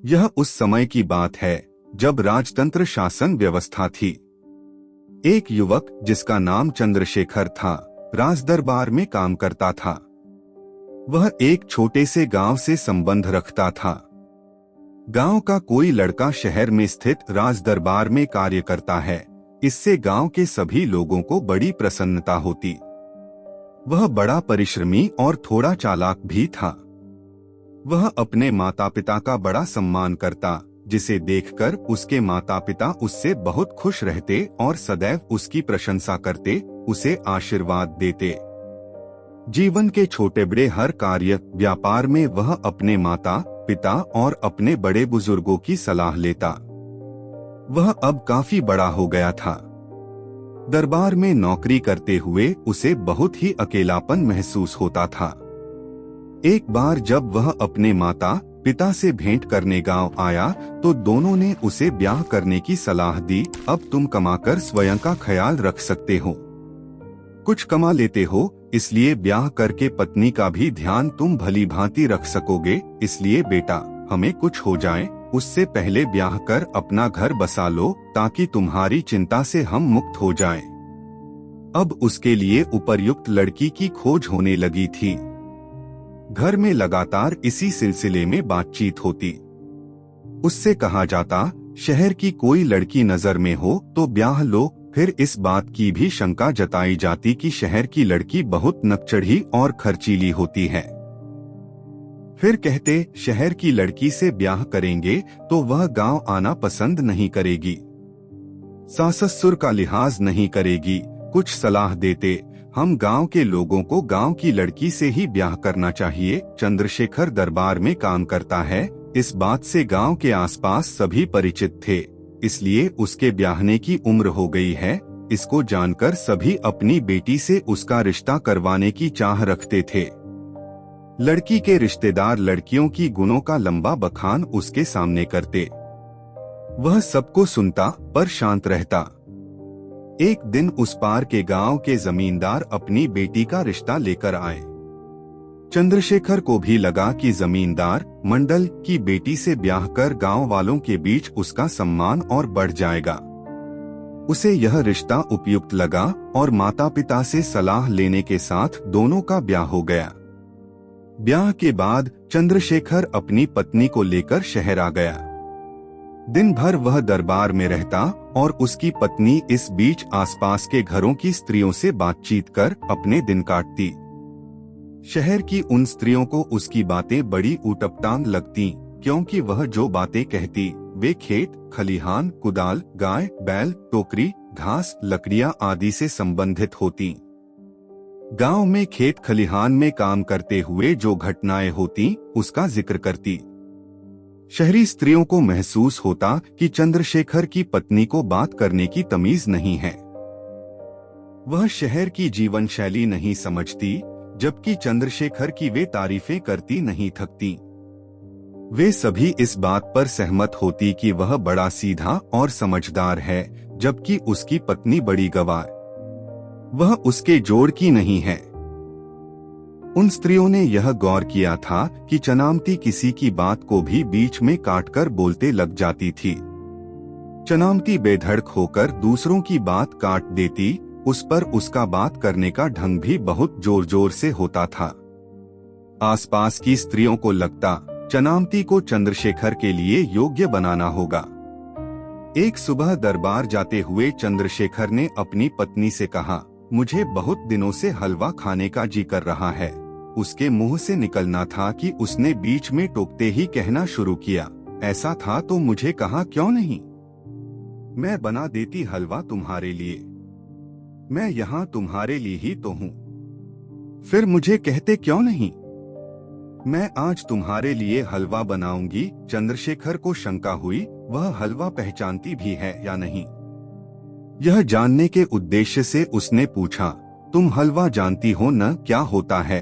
यह उस समय की बात है जब राजतंत्र शासन व्यवस्था थी। एक युवक जिसका नाम चंद्रशेखर था, राजदरबार में काम करता था। वह एक छोटे से गांव से संबंध रखता था। गांव का कोई लड़का शहर में स्थित राजदरबार में कार्य करता है, इससे गांव के सभी लोगों को बड़ी प्रसन्नता होती। वह बड़ा परिश्रमी और थोड़ा चालाक भी था। वह अपने माता पिता का बड़ा सम्मान करता, जिसे देखकर उसके माता पिता उससे बहुत खुश रहते और सदैव उसकी प्रशंसा करते, उसे आशीर्वाद देते। जीवन के छोटे बड़े हर कार्य व्यापार में वह अपने माता पिता और अपने बड़े बुजुर्गों की सलाह लेता। वह अब काफी बड़ा हो गया था। दरबार में नौकरी करते हुए उसे बहुत ही अकेलापन महसूस होता था। एक बार जब वह अपने माता पिता से भेंट करने गांव आया तो दोनों ने उसे ब्याह करने की सलाह दी। अब तुम कमाकर स्वयं का ख्याल रख सकते हो, कुछ कमा लेते हो, इसलिए ब्याह करके पत्नी का भी ध्यान तुम भली भांति रख सकोगे। इसलिए बेटा, हमें कुछ हो जाए उससे पहले ब्याह कर अपना घर बसा लो, ताकि तुम्हारी चिंता से हम मुक्त हो जाएं। अब उसके लिए उपर्युक्त लड़की की खोज होने लगी थी। घर में लगातार इसी सिलसिले में बातचीत होती। उससे कहा जाता, शहर की कोई लड़की नजर में हो तो ब्याह लो। फिर इस बात की भी शंका जताई जाती कि शहर की लड़की बहुत नकचढ़ी और खर्चीली होती है। फिर कहते, शहर की लड़की से ब्याह करेंगे तो वह गांव आना पसंद नहीं करेगी, सास ससुर का लिहाज नहीं करेगी। कुछ सलाह देते, हम गांव के लोगों को गांव की लड़की से ही ब्याह करना चाहिए। चंद्रशेखर दरबार में काम करता है, इस बात से गांव के आसपास सभी परिचित थे, इसलिए उसके ब्याहने की उम्र हो गई है। इसको जानकर सभी अपनी बेटी से उसका रिश्ता करवाने की चाह रखते थे। लड़की के रिश्तेदार लड़कियों की गुणों का लंबा बखान उसके सामने करते। वह सबको सुनता पर शांत रहता। एक दिन उस पार के गांव के जमींदार अपनी बेटी का रिश्ता लेकर आए। चंद्रशेखर को भी लगा कि जमींदार मंडल की बेटी से ब्याह कर गांव वालों के बीच उसका सम्मान और बढ़ जाएगा। उसे यह रिश्ता उपयुक्त लगा और माता पिता से सलाह लेने के साथ दोनों का ब्याह हो गया। ब्याह के बाद चंद्रशेखर अपनी पत्नी को लेकर शहर आ गया। दिन भर वह दरबार में रहता और उसकी पत्नी इस बीच आसपास के घरों की स्त्रियों से बातचीत कर अपने दिन काटती। शहर की उन स्त्रियों को उसकी बातें बड़ी ऊटपटांग लगती, क्योंकि वह जो बातें कहती वे खेत खलिहान, कुदाल, गाय बैल, टोकरी, घास, लकड़ियां आदि से संबंधित होती। गांव में खेत खलिहान में काम करते हुए जो घटनाएं होती उसका जिक्र करती। शहरी स्त्रियों को महसूस होता कि चंद्रशेखर की पत्नी को बात करने की तमीज नहीं है। वह शहर की जीवन शैली नहीं समझती, जबकि चंद्रशेखर की वे तारीफें करती नहीं थकती। वे सभी इस बात पर सहमत होती कि वह बड़ा सीधा और समझदार है, जबकि उसकी पत्नी बड़ी गंवार, वह उसके जोड़ की नहीं है। उन स्त्रियों ने यह गौर किया था कि चनामती किसी की बात को भी बीच में काटकर बोलते लग जाती थी। चनामती बेधड़क होकर दूसरों की बात काट देती, उस पर उसका बात करने का ढंग भी बहुत जोर जोर से होता था। आसपास की स्त्रियों को लगता चनामती को चंद्रशेखर के लिए योग्य बनाना होगा। एक सुबह दरबार जाते हुए चंद्रशेखर ने अपनी पत्नी से कहा, मुझे बहुत दिनों से हलवा खाने का जी कर रहा है। उसके मुंह से निकलना था कि उसने बीच में टोकते ही कहना शुरू किया, ऐसा था तो मुझे कहा क्यों नहीं, मैं बना देती हलवा तुम्हारे लिए, मैं यहाँ तुम्हारे लिए ही तो हूँ, फिर मुझे कहते क्यों नहीं, मैं आज तुम्हारे लिए हलवा बनाऊंगी। चंद्रशेखर को शंका हुई, वह हलवा पहचानती भी है या नहीं। यह जानने के उद्देश्य से उसने पूछा, तुम हलवा जानती हो न, क्या होता है?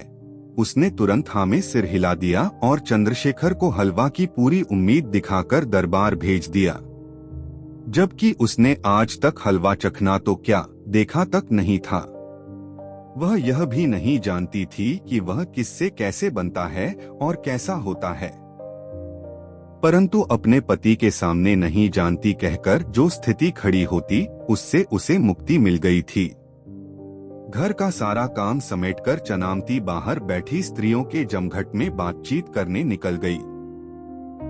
उसने तुरंत हाँ में सिर हिला दिया और चंद्रशेखर को हलवा की पूरी उम्मीद दिखाकर दरबार भेज दिया, जबकि उसने आज तक हलवा चखना तो क्या देखा तक नहीं था। वह यह भी नहीं जानती थी कि वह किससे कैसे बनता है और कैसा होता है। परंतु अपने पति के सामने नहीं जानती कहकर जो स्थिति खड़ी होती उससे उसे मुक्ति मिल गई थी। घर का सारा काम समेटकर चनामती बाहर बैठी स्त्रियों के जमघट में बातचीत करने निकल गई।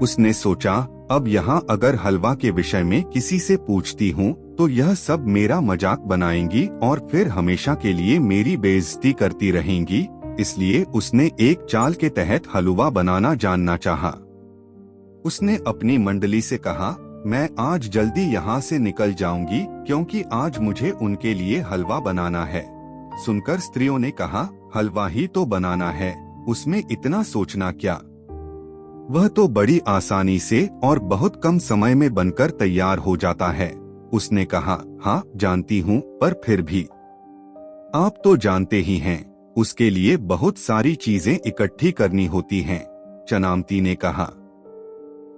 उसने सोचा, अब यहाँ अगर हलवा के विषय में किसी से पूछती हूँ तो यह सब मेरा मजाक बनाएंगी और फिर हमेशा के लिए मेरी बेइज्जती करती रहेंगी। इसलिए उसने एक चाल के तहत हलवा बनाना जानना चाहा। उसने अपनी मंडली से कहा, मैं आज जल्दी यहाँ से निकल जाऊंगी क्योंकि आज मुझे उनके लिए हलवा बनाना है। सुनकर स्त्रियों ने कहा, हलवा ही तो बनाना है, उसमें इतना सोचना क्या, वह तो बड़ी आसानी से और बहुत कम समय में बनकर तैयार हो जाता है। उसने कहा, हाँ जानती हूँ, पर फिर भी आप तो जानते ही हैं, उसके लिए बहुत सारी चीजें इकट्ठी करनी होती हैं। चनामती ने कहा।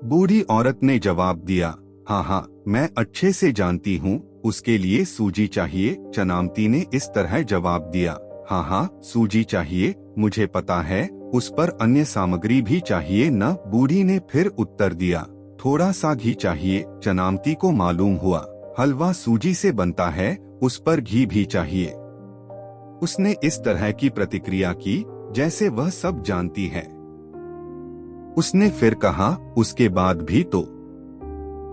बूढ़ी औरत ने जवाब दिया, हाँ हाँ मैं अच्छे से जानती हूँ, उसके लिए सूजी चाहिए। चनामती ने इस तरह जवाब दिया, हाँ हाँ सूजी चाहिए, मुझे पता है, उस पर अन्य सामग्री भी चाहिए न। बूढ़ी ने फिर उत्तर दिया, थोड़ा सा घी चाहिए। चनामती को मालूम हुआ हलवा सूजी से बनता है, उस पर घी भी चाहिए। उसने इस तरह की प्रतिक्रिया की जैसे वह सब जानती है। उसने फिर कहा, उसके बाद भी तो।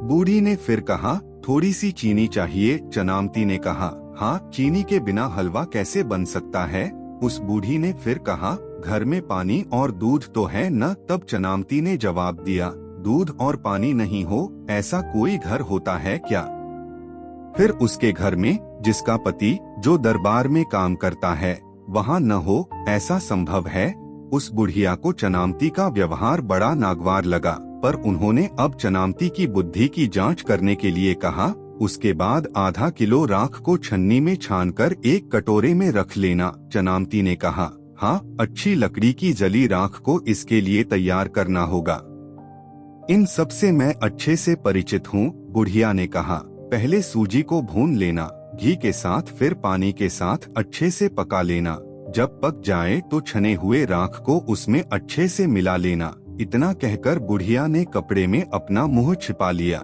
बूढ़ी ने फिर कहा, थोड़ी सी चीनी चाहिए। चनामती ने कहा, हाँ चीनी के बिना हलवा कैसे बन सकता है। उस बूढ़ी ने फिर कहा, घर में पानी और दूध तो है न। तब चनामती ने जवाब दिया, दूध और पानी नहीं हो ऐसा कोई घर होता है क्या। फिर उसके घर में जिसका पति जो दरबार में काम करता है वहाँ न हो ऐसा संभव है। उस बुढ़िया को चनामती का व्यवहार बड़ा नागवार लगा, पर उन्होंने अब चनामती की बुद्धि की जांच करने के लिए कहा। उसके बाद आधा किलो राख को छन्नी में छानकर एक कटोरे में रख लेना। चनामती ने कहा, हाँ अच्छी लकड़ी की जली राख को इसके लिए तैयार करना होगा, इन सब से मैं अच्छे से परिचित हूँ। बुढ़िया ने कहा, पहले सूजी को भून लेना, घी के साथ फिर पानी के साथ अच्छे से पका लेना। जब पक जाए तो छने हुए राख को उसमें अच्छे से मिला लेना। इतना कहकर बुढ़िया ने कपड़े में अपना मुंह छिपा लिया।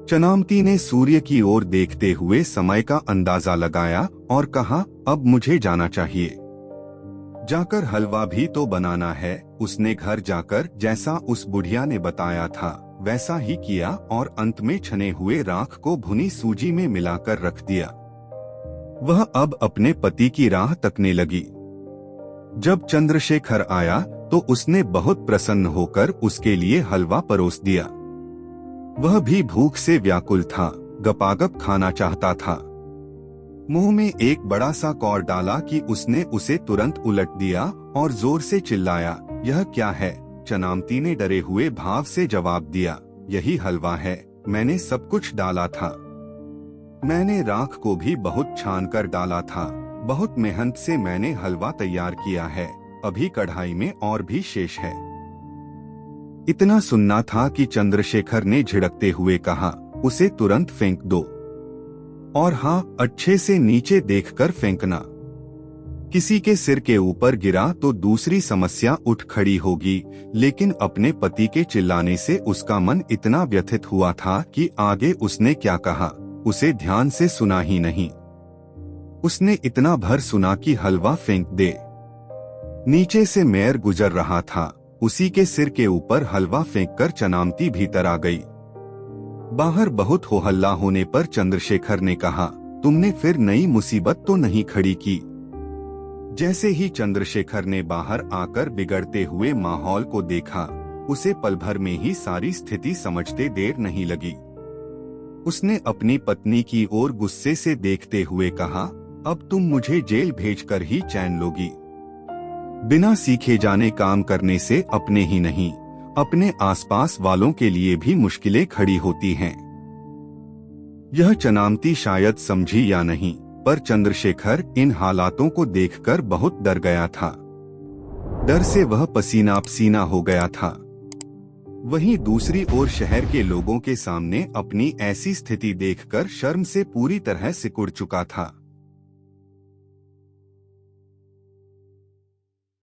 चनामती ने सूर्य की ओर देखते हुए समय का अंदाजा लगाया और कहा, अब मुझे जाना चाहिए, जाकर हलवा भी तो बनाना है। उसने घर जाकर जैसा उस बुढ़िया ने बताया था वैसा ही किया और अंत में छने हुए राख को भुनी सूजी में मिलाकर रख दिया। वह अब अपने पति की राह तकने लगी। जब चंद्रशेखर आया तो उसने बहुत प्रसन्न होकर उसके लिए हलवा परोस दिया। वह भी भूख से व्याकुल था, गपागप खाना चाहता था। मुंह में एक बड़ा सा कौर डाला कि उसने उसे तुरंत उलट दिया और जोर से चिल्लाया, यह क्या है। चनामती ने डरे हुए भाव से जवाब दिया, यही हलवा है, मैंने सब कुछ डाला था। मैंने राख को भी बहुत छान कर डाला था, बहुत मेहनत से मैंने हलवा तैयार किया है, अभी कढ़ाई में और भी शेष है। इतना सुनना था कि चंद्रशेखर ने झिड़कते हुए कहा, उसे तुरंत फेंक दो, और हाँ अच्छे से नीचे देखकर फेंकना। किसी के सिर के ऊपर गिरा तो दूसरी समस्या उठ खड़ी होगी। लेकिन अपने पति के चिल्लाने से उसका मन इतना व्यथित हुआ था कि आगे उसने क्या कहा उसे ध्यान से सुना ही नहीं। उसने इतना भर सुना कि हलवा फेंक दे। नीचे से मेयर गुजर रहा था, उसी के सिर के ऊपर हलवा फेंककर चनामती भीतर आ गई। बाहर बहुत हो हल्ला होने पर चंद्रशेखर ने कहा, तुमने फिर नई मुसीबत तो नहीं खड़ी की। जैसे ही चंद्रशेखर ने बाहर आकर बिगड़ते हुए माहौल को देखा, उसे पल भर में ही सारी स्थिति समझते देर नहीं लगी। उसने अपनी पत्नी की ओर गुस्से से देखते हुए कहा, अब तुम मुझे जेल भेजकर ही चैन लोगी। बिना सीखे जाने काम करने से अपने ही नहीं, अपने आसपास वालों के लिए भी मुश्किलें खड़ी होती हैं। यह चनामती शायद समझी या नहीं, पर चंद्रशेखर इन हालातों को देखकर बहुत डर गया था। डर से वह पसीना पसीना हो गया था। वहीं दूसरी ओर शहर के लोगों के सामने अपनी ऐसी स्थिति देखकर शर्म से पूरी तरह सिकुड़ चुका था।